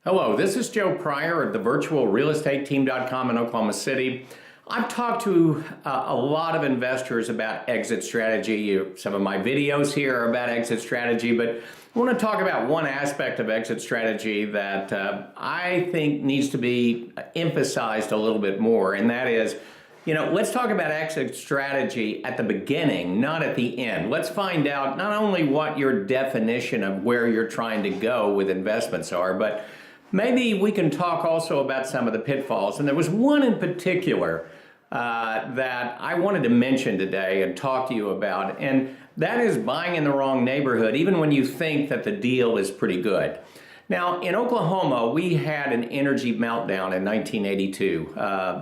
Hello, this is Joe Pryor of the virtualrealestateteam.com in Oklahoma City. I've talked to a lot of investors about exit strategy. Some of my videos here are about exit strategy, but I want to talk about one aspect of exit strategy that I think needs to be emphasized a little bit more, and that is, let's talk about exit strategy at the beginning, not at the end. Let's find out not only what your definition of where you're trying to go with investments are, but maybe we can talk also about some of the pitfalls. And there was one in particular that I wanted to mention today and talk to you about, and that is buying in the wrong neighborhood, even when you think that the deal is pretty good. Now, in Oklahoma, we had an energy meltdown in 1982.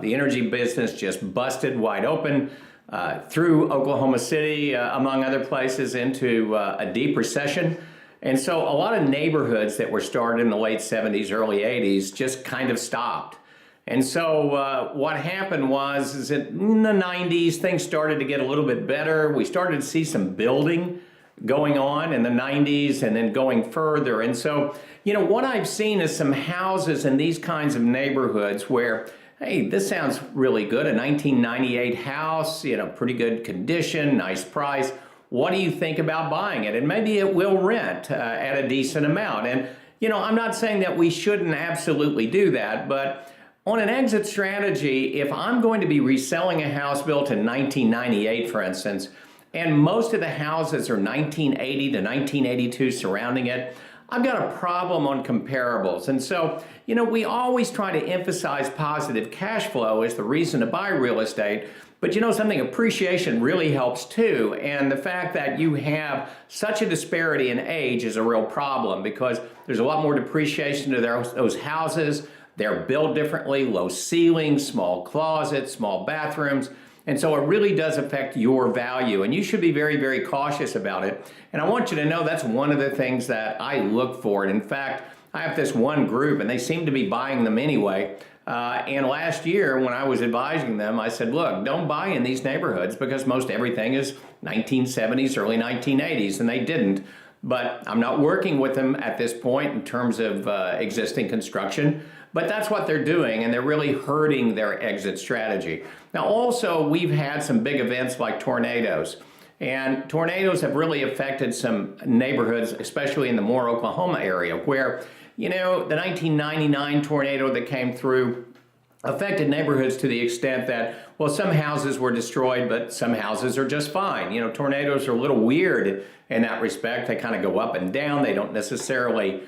The energy business just busted wide open, threw Oklahoma City, among other places, into a deep recession. And so a lot of neighborhoods that were started in the late 70s, early 80s just kind of stopped. And so what happened is that in the 90s, things started to get a little bit better. We started to see some building going on in the 90s and then going further. And so, what I've seen is some houses in these kinds of neighborhoods where, hey, this sounds really good. A 1998 house, pretty good condition, nice price. What do you think about buying it? And maybe it will rent at a decent amount. And, I'm not saying that we shouldn't absolutely do that, but on an exit strategy, if I'm going to be reselling a house built in 1998, for instance, and most of the houses are 1980 to 1982 surrounding it, I've got a problem on comparables. And so, we always try to emphasize positive cash flow as the reason to buy real estate. But something, appreciation really helps too. And the fact that you have such a disparity in age is a real problem because there's a lot more depreciation to those houses. They're built differently, low ceilings, small closets, small bathrooms. And so it really does affect your value. And you should be very, very cautious about it. And I want you to know that's one of the things that I look for. And in fact, I have this one group and they seem to be buying them anyway. And last year, when I was advising them, I said, look, don't buy in these neighborhoods because most everything is 1970s, early 1980s, and they didn't. But I'm not working with them at this point in terms of existing construction. But that's what they're doing, and they're really hurting their exit strategy. Now, also, we've had some big events like tornadoes. And tornadoes have really affected some neighborhoods, especially in the Moore, Oklahoma area, where the 1999 tornado that came through affected neighborhoods to the extent that, well, some houses were destroyed, but some houses are just fine. Tornadoes are a little weird in that respect. They kind of go up and down. They don't necessarily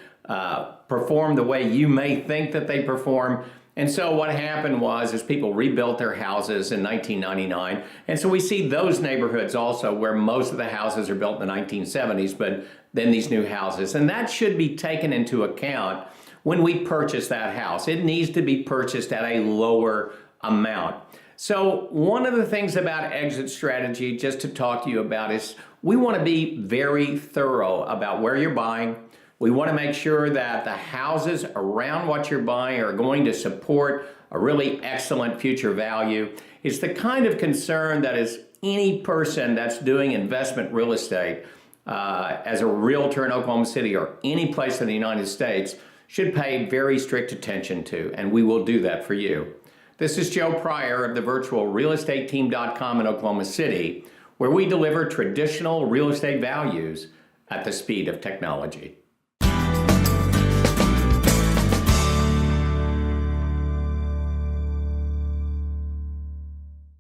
perform the way you may think that they perform. And so what happened is people rebuilt their houses in 1999. And so we see those neighborhoods also where most of the houses are built in the 1970s, but then these new houses. And that should be taken into account when we purchase that house. It needs to be purchased at a lower amount. So one of the things about exit strategy, just to talk to you about, is we want to be very thorough about where you're buying. We want to make sure that the houses around what you're buying are going to support a really excellent future value. It's the kind of concern that is any person that's doing investment real estate as a realtor in Oklahoma City or any place in the United States should pay very strict attention to, and we will do that for you. This is Joe Pryor of the virtualrealestateteam.com in Oklahoma City, where we deliver traditional real estate values at the speed of technology.